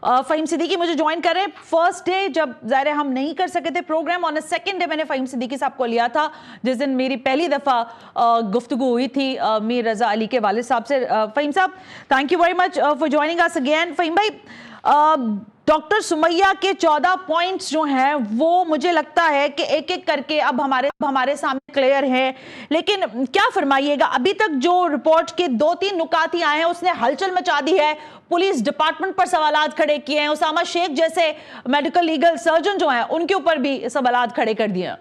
فہیم صدیقی مجھے جوائن کر رہے ہیں. فرسٹ ڈے جب ظاہر ہم نہیں کر سکے تھے پروگرام، آن سیکنڈ ڈے میں نے فہیم صدیقی صاحب کو لیا تھا جس دن میری پہلی دفعہ گفتگو ہوئی تھی میر رضا علی کے والد صاحب سے. فہیم صاحب thank you very much for joining اس اگین. فہیم بھائی، ڈاکٹر سمیہ کے 14 پوائنٹس جو ہیں وہ مجھے لگتا ہے کہ ایک ایک کر کے اب ہمارے سامنے کلیئر ہیں، لیکن کیا فرمائیے گا؟ ابھی تک جو رپورٹ کے 2-3 نکات ہی آئے ہیں اس نے ہلچل مچا دی ہے، پولیس ڈپارٹمنٹ پر سوالات کھڑے کیے ہیں، اسامہ شیخ جیسے میڈیکل لیگل سرجن جو ہیں ان کے اوپر بھی سوالات کھڑے کر دیے ہیں.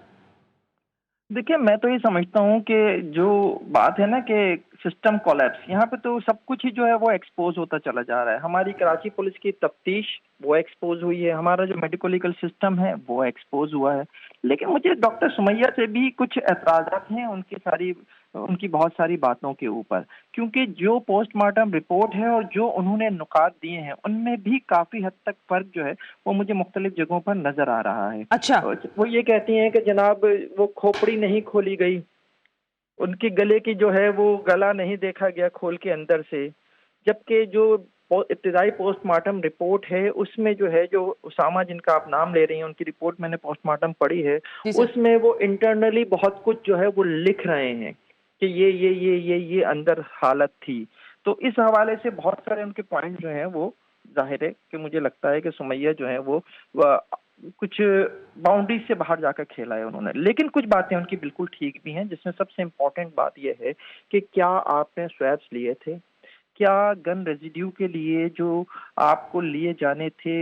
دیکھیں، میں تو یہ سمجھتا ہوں کہ جو بات ہے نا کہ سسٹم کولیپس، یہاں پہ تو سب کچھ ہی جو ہے وہ ایکسپوز ہوتا چلا جا رہا ہے. ہماری کراچی پولیس کی تفتیش وہ ایکسپوز ہوئی ہے، ہمارا جو میڈیکل لیگل سسٹم ہے وہ ایکسپوز ہوا ہے. لیکن مجھے ڈاکٹر سمیہ سے بھی کچھ اعتراضات ہیں ان کی بہت ساری باتوں کے اوپر، کیونکہ جو پوسٹ مارٹم رپورٹ ہے اور جو انہوں نے نکات دیے ہیں ان میں بھی کافی حد تک فرق جو ہے وہ مجھے مختلف جگہوں پر نظر آ رہا ہے. اچھا، وہ یہ کہتی ہیں کہ جناب وہ کھوپڑی نہیں کھولی گئی، ان کے گلے کی جو ہے وہ گلا نہیں دیکھا گیا کھول کے اندر سے، جبکہ جو ابتدائی پوسٹ مارٹم رپورٹ ہے اس میں جو ہے جو اسامہ جن کا آپ نام لے رہی ہیں ان کی رپورٹ میں نے پوسٹ مارٹم پڑھی ہے، اس میں وہ انٹرنلی بہت کچھ جو ہے وہ لکھ رہے ہیں کہ یہ اندر حالت تھی. تو اس حوالے سے بہت سارے ان کے پوائنٹ جو ہیں وہ ظاہر ہے کہ مجھے لگتا ہے کہ سمیہ جو ہے وہ کچھ باؤنڈری سے باہر جا کر کھیلا ہے انہوں نے. لیکن کچھ باتیں ان کی بالکل ٹھیک بھی ہیں، جس میں سب سے امپورٹنٹ بات یہ ہے کہ کیا آپ نے سویبس لیے تھے، کیا گن ریزیڈیو کے لیے جو آپ کو لیے جانے تھے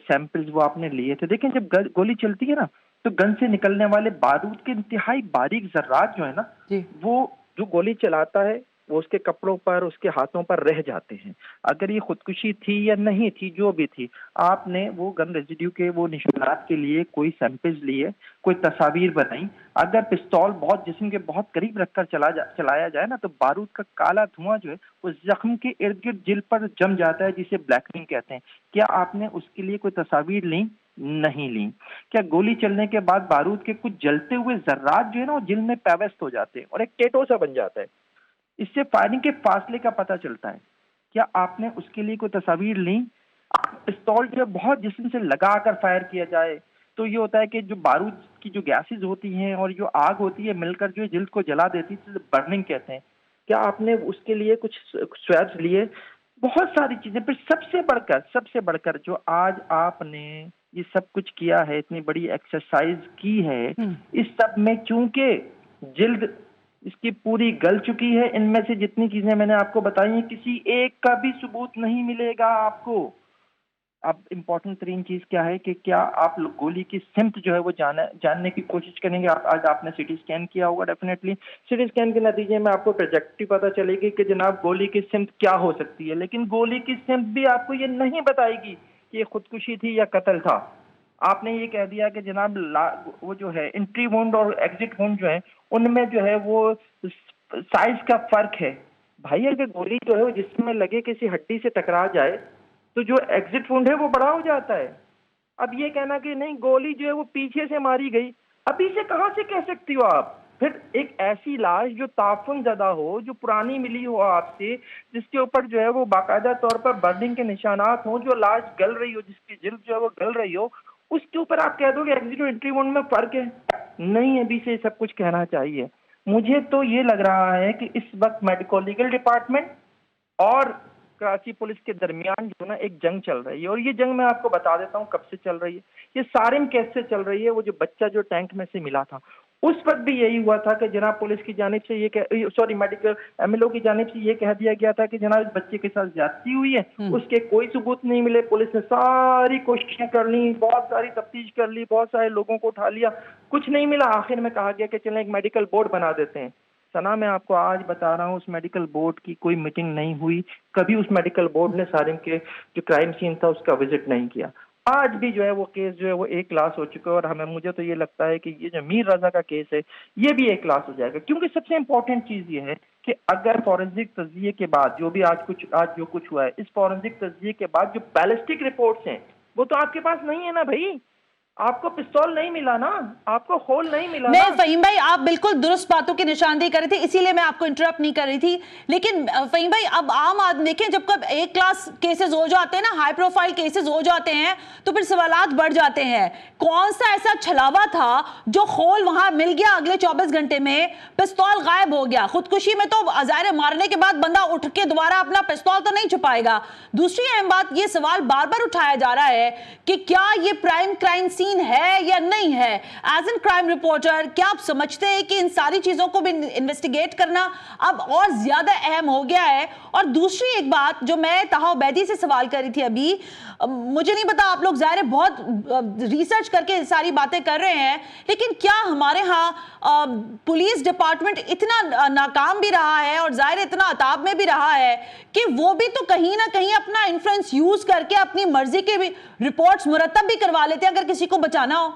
سیمپلز وہ آپ نے لیے تھے. دیکھیں، جب گولی چلتی ہے نا تو گن سے نکلنے والے بارود کے انتہائی باریک ذرات جو ہے نا وہ جو گولی چلاتا ہے وہ اس کے کپڑوں پر اس کے ہاتھوں پر رہ جاتے ہیں. اگر یہ خودکشی تھی یا نہیں تھی جو بھی تھی، آپ نے وہ گن ریزیڈیو کے وہ نشانات کے لیے کوئی سیمپلز لیے، کوئی تصاویر بنائی. اگر پستول بہت جسم کے بہت قریب رکھ کر چلایا جائے نا تو بارود کا کالا دھواں جو ہے وہ زخم کے ارد گرد جلد پر جم جاتا ہے، جسے بلیکنگ کہتے ہیں. کیا آپ نے اس کے لیے کوئی تصاویر لیں؟ نہیں لیں. کیا گولی چلنے کے بعد بارود کے کچھ جلتے ہوئے ذرات جو ہے نا وہ جلد میں پیوست ہو جاتے ہیں اور ایک ٹیٹو سا بن جاتا ہے، اس سے فائرنگ کے فاصلے کا پتہ چلتا ہے. کیا آپ نے اس کے لیے کوئی تصاویر لیں؟ پستول جو بہت جسم سے لگا کر فائر کیا جائے تو یہ ہوتا ہے کہ جو بارود کی جو گیسز ہوتی ہیں اور جو آگ ہوتی ہے مل کر جو جلد کو جلا دیتی ہے، جسے برننگ کہتے ہیں. کیا آپ نے اس کے لیے کچھ سویبس لیے؟ بہت ساری چیزیں. پھر سب سے بڑھ کر جو آج آپ نے یہ سب کچھ کیا ہے، اتنی بڑی ایکسرسائز کی ہے، اس سب میں چونکہ جلد اس کی پوری گل چکی ہے، ان میں سے جتنی چیزیں میں نے آپ کو بتائی ہیں کسی ایک کا بھی ثبوت نہیں ملے گا آپ کو. اب امپورٹنٹ ترین چیز کیا ہے کہ کیا آپ گولی کی سمت جو ہے وہ جاننے کی کوشش کریں گے. آج آپ نے سی ٹی اسکین کیا ہوگا، ڈیفینیٹلی سی ٹی اسکین کے نتیجے میں آپ کو ٹریجیکٹری پتہ چلے گی کہ جناب گولی کی سمت کیا ہو سکتی ہے. لیکن گولی کی سمت بھی آپ کو یہ نہیں بتائے گی کہ یہ خودکشی تھی یا قتل تھا. آپ نے یہ کہہ دیا کہ جناب وہ جو ہے انٹری وونڈ اور ایگزٹ وونڈ جو ہے ان میں جو ہے وہ سائز کا فرق ہے. بھائی اگر گولی جو ہے وہ جسم میں لگے کسی ہڈی سے ٹکرا جائے تو جو ایگزٹ وونڈ ہے وہ بڑا ہو جاتا ہے. اب یہ کہنا کہ نہیں گولی جو ہے وہ پیچھے سے ماری گئی، ابھی سے کہاں سے کہہ سکتی ہو آپ؟ پھر ایک ایسی لاش جو تعفن زدہ ہو، جو پرانی ملی ہو آپ سے، جس کے اوپر جو ہے وہ باقاعدہ طور پر برننگ کے نشانات ہوں، جو لاش گل رہی ہو، جس کی جلد جو ہے وہ گل رہی ہو، اس کے اوپر آپ کہہ دو کہ ایگزٹ اور انٹری وونڈ میں فرق ہے. نہیں، ابھی سے سب کچھ کہنا چاہیے. مجھے تو یہ لگ رہا ہے کہ اس وقت میڈیکل لیگل ڈپارٹمنٹ اور کراچی پولیس کے درمیان جو نا ایک جنگ چل رہی ہے، اور یہ جنگ میں آپ کو بتا دیتا ہوں کب سے چل رہی ہے. یہ سارم کیس سے چل رہی ہے. وہ جو بچہ جو ٹینک میں سے ملا تھا اس وقت بھی یہی ہوا تھا کہ جناب پولیس کی جانب سے میڈیکل ایم ایل او کی جانب سے یہ کہہ دیا گیا تھا کہ جناب اس بچے کے ساتھ زیادتی ہوئی ہے، اس کے کوئی ثبوت نہیں ملے. پولیس نے ساری کوششیں کر لی، بہت ساری تفتیش کر لی، بہت سارے لوگوں کو اٹھا لیا، کچھ نہیں ملا. آخر میں کہا گیا کہ چلیں ایک میڈیکل بورڈ بنا دیتے ہیں. سنا میں آپ کو آج بتا رہا ہوں اس میڈیکل بورڈ کی کوئی میٹنگ نہیں ہوئی، کبھی اس میڈیکل بورڈ نے سارم کے جو کرائم سین تھا اس کا وزٹ نہیں کیا. آج بھی جو ہے وہ کیس جو ہے وہ ایک کلاس ہو چکا ہے، اور مجھے تو یہ لگتا ہے کہ یہ جو میر رضا کا کیس ہے یہ بھی ایک کلاس ہو جائے گا. کیونکہ سب سے امپورٹنٹ چیز یہ ہے کہ اگر فورنزک تجزیے کے بعد آج جو کچھ ہوا ہے، اس فورنزک تجزیے کے بعد جو بیلسٹک رپورٹس ہیں وہ تو آپ کے پاس نہیں ہے نا بھائی. آپ کو پستول نہیں ملا نا, آپ کو ہول نہیں ملا نہیں نا. فہیم بھائی, آپ بالکل درست باتوں کی نشاندہی کر رہے تھے, اسی لیے میں آپ کو انٹرپٹ نہیں کر رہی تھی. لیکن فہیم بھائی, اب عام آدمی دیکھیں, جب کب ایک کلاس کیسز ہو جاتے ہیں نا, ہائی پروفائل کیسز ہو جاتے ہیں, تو پھر سوالات بڑھ جاتے ہیں. کون سا ایسا چھلاوا تھا جو ہول وہاں مل گیا, اگلے 24 گھنٹے میں پستول غائب ہو گیا؟ خودکشی میں تو ظاہر مارنے کے بعد بندہ اٹھ کے دوبارہ اپنا پستول تو نہیں چھپائے گا. دوسری اہم بات, یہ سوال بار بار اٹھایا جا رہا ہے کہ کیا یہ کرائم سین ہے یا نہیں ہے. ایز این کرائم رپورٹر, کیا آپ سمجھتے ہیں کہ ان ساری چیزوں کو بھی انویسٹیگیٹ کرنا اب اور زیادہ اہم ہو گیا ہے؟ اور دوسری ایک بات جو میں طاہا عبیدی سے سوال کر رہی تھی ابھی, مجھے نہیں پتا, آپ لوگ ظاہر بہت ریسرچ کر کے ساری باتیں کر رہے ہیں, لیکن کیا ہمارے ہاں پولیس ڈپارٹمنٹ اتنا ناکام بھی رہا ہے اور ظاہر اتنا عتاب میں بھی رہا ہے کہ وہ بھی تو کہیں نہ کہیں اپنا انفلوئنس یوز کر کے اپنی مرضی کے بھی رپورٹس مرتب بھی کروا لیتے ہیں اگر کسی کو بچانا ہو؟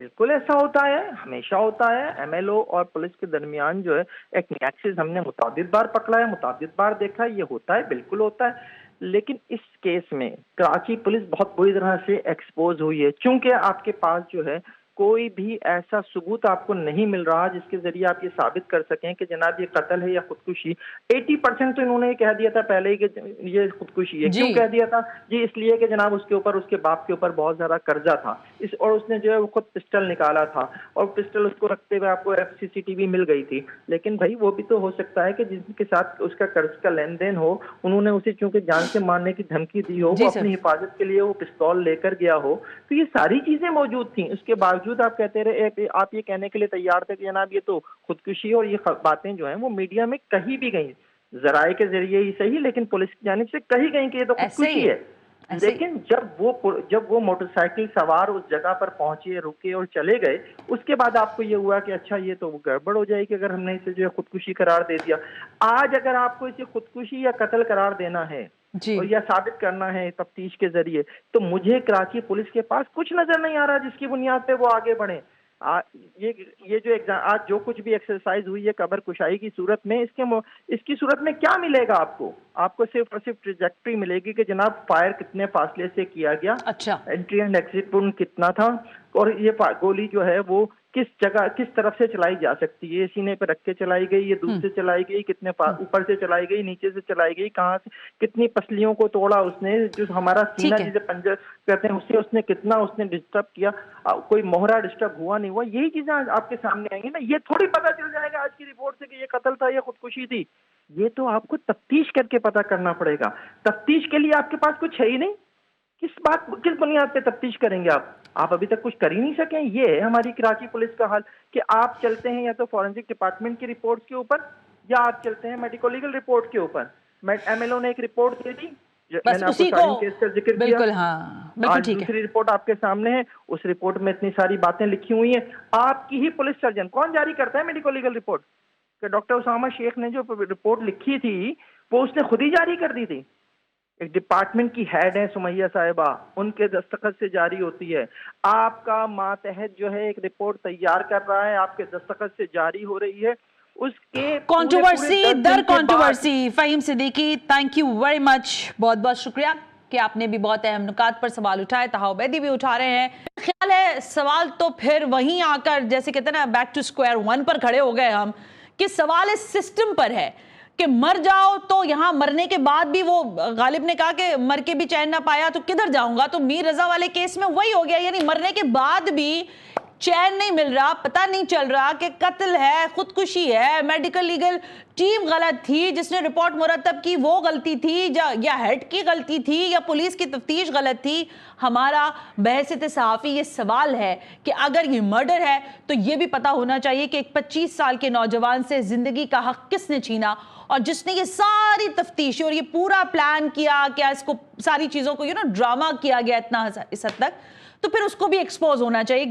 بالکل ایسا ہوتا ہے, ہمیشہ ہوتا ہے. ایم ایل او اور پولیس کے درمیان جو ہے ایک نیکسس ہم نے متعدد بار پکڑا ہے, متعدد بار دیکھا ہے, یہ ہوتا ہے, بالکل ہوتا ہے. لیکن اس کیس میں کراچی پولیس بہت بری طرح سے ایکسپوز ہوئی ہے, چونکہ آپ کے پاس جو ہے کوئی بھی ایسا ثبوت آپ کو نہیں مل رہا جس کے ذریعے آپ یہ ثابت کر سکیں کہ جناب یہ قتل ہے یا خودکشی. 80% تو انہوں نے یہ کہہ دیا تھا پہلے ہی کہ یہ خودکشی ہے. کیوں کہہ دیا تھا جی؟ اس لیے کہ جناب اس کے اوپر, اس کے باپ کے اوپر بہت زیادہ قرضہ تھا, اور اس نے جو ہے وہ خود پسٹل نکالا تھا, اور پسٹل اس کو رکھتے ہوئے آپ کو CCTV مل گئی تھی. لیکن بھائی وہ بھی تو ہو سکتا ہے کہ جن کے ساتھ اس کا قرض کا لین دین ہو, انہوں نے اسے چونکہ جان سے مارنے کی دھمکی دی ہو, وہ اپنی حفاظت کے لیے وہ پستول لے کر گیا ہو, تو یہ ساری چیزیں موجود تھیں. اس کے باوجود آپ کہتے رہے, آپ یہ کہنے کے لیے تیار تھے کہ جناب یہ تو خودکشی, اور یہ باتیں جو ہیں وہ میڈیا میں کہیں بھی گئیں, ذرائع کے ذریعے ہی صحیح, لیکن پولیس کی جانب سے کہیں گئیں کہ یہ تو خودکشی ہے. لیکن جب وہ موٹر سائیکل سوار اس جگہ پر پہنچے, رکے اور چلے گئے, اس کے بعد آپ کو یہ ہوا کہ اچھا یہ تو گڑبڑ ہو جائے گی اگر ہم نے اسے جو ہے خودکشی قرار دے دیا. آج اگر آپ کو اسے خودکشی یا قتل قرار دینا ہے اور یا ثابت کرنا ہے تفتیش کے ذریعے, تو مجھے کراچی پولیس کے پاس کچھ نظر نہیں آ رہا جس کی بنیاد پہ وہ آگے بڑھیں. یہ جو آج جو کچھ بھی ایکسرسائز ہوئی ہے قبر کشائی کی صورت میں, اس کی صورت میں کیا ملے گا آپ کو صرف اور صرف ٹریجیکٹری ملے گی کہ جناب فائر کتنے فاصلے سے کیا گیا, انٹری اینڈ ایگزٹ پوائنٹ کتنا تھا, اور یہ گولی جو ہے وہ کس جگہ کس طرف سے چلائی جا سکتی ہے, سینے پہ رکھ کے چلائی گئی, یہ دور سے چلائی گئی, کتنے اوپر سے چلائی گئی, نیچے سے چلائی گئی, کہاں سے, کتنی پسلیوں کو توڑا اس نے, جو ہمارا سینہ جسے پنجر کہتے ہیں اسے اس نے کتنا ڈسٹرب کیا, کوئی موہرا ڈسٹرب ہوا نہیں ہوا. یہی چیزیں آپ کے سامنے آئیں گی نا. یہ تھوڑی پتہ چل جائے گا آج کی رپورٹ سے کہ یہ قتل تھا یا خودکشی تھی. یہ تو آپ کو تفتیش کر کے پتہ کرنا پڑے گا. تفتیش کے لیے آپ کے پاس کچھ ہے ہی نہیں. کس بنیاد پہ تفتیش کریں گے آپ ابھی تک کچھ کر ہی نہیں سکیں. یہ ہے ہماری کراچی پولیس کا حال کہ آپ چلتے ہیں یا تو فورینسک ڈپارٹمنٹ کی رپورٹ کے اوپر, یا آپ چلتے ہیں میڈیکو لیگل رپورٹ کے اوپر. ایم ایل او نے ایک رپورٹ دے دی, میں نے آپ کو کیس کا ذکر کیا, آج دوسری رپورٹ آپ کے سامنے ہے, اس رپورٹ میں اتنی ساری باتیں لکھی ہوئی ہیں. آپ کی ہی پولیس سرجن کون جاری کرتا ہے میڈیکو لیگل رپورٹ؟ کہ ڈاکٹر اسامہ شیخ نے جو رپورٹ لکھی تھی وہ اس نے خود ہی جاری کر دی تھی. ایک ڈپارٹمنٹ کی ہیڈ ہے سمیہ صاحبہ, ان کے دستخط سے جاری ہوتی ہے. آپ کا ماتحت جو ہے ایک رپورٹ تیار کر رہا ہے, آپ کے دستخط سے جاری ہو رہی ہے. اس کے کنٹروورسی در controversy. Fahim Siddiqui, thank you very much, بہت بہت شکریہ کہ آپ نے بھی بہت اہم نکات پر سوال اٹھائے. طاہا عبیدی بھی اٹھا رہے ہیں. خیال ہے سوال تو پھر وہیں آ کر جیسے کہتے ہیں نا بیک ٹو اسکوائر ون پر کھڑے ہو گئے ہم, کہ سوال اس سسٹم پر ہے کہ مر جاؤ تو یہاں مرنے کے بعد بھی, وہ غالب نے کہا کہ مر کے بھی چین نہ پایا تو کدھر جاؤں گا, تو میر رضا والے کیس میں وہی ہو گیا. یعنی مرنے کے بعد بھی چین نہیں مل رہا, پتہ نہیں چل رہا کہ قتل ہے خودکشی ہے, میڈیکل لیگل ٹیم غلط تھی جس نے رپورٹ مرتب کی وہ غلطی تھی, یا ہیڈ کی غلطی تھی, یا پولیس کی تفتیش غلط تھی. ہمارا بحیثیت صحافی یہ سوال ہے کہ اگر یہ مرڈر ہے تو یہ بھی پتہ ہونا چاہیے کہ ایک 25 سال کے نوجوان سے زندگی کا حق کس نے چھینا, اور جس نے یہ ساری تفتیش اور یہ پورا پلان کیا, کیا اس کو ساری چیزوں کو ڈرامہ کیا گیا اتنا اس حد تک, تو پھر اس کو بھی ایکسپوز ہونا چاہیے.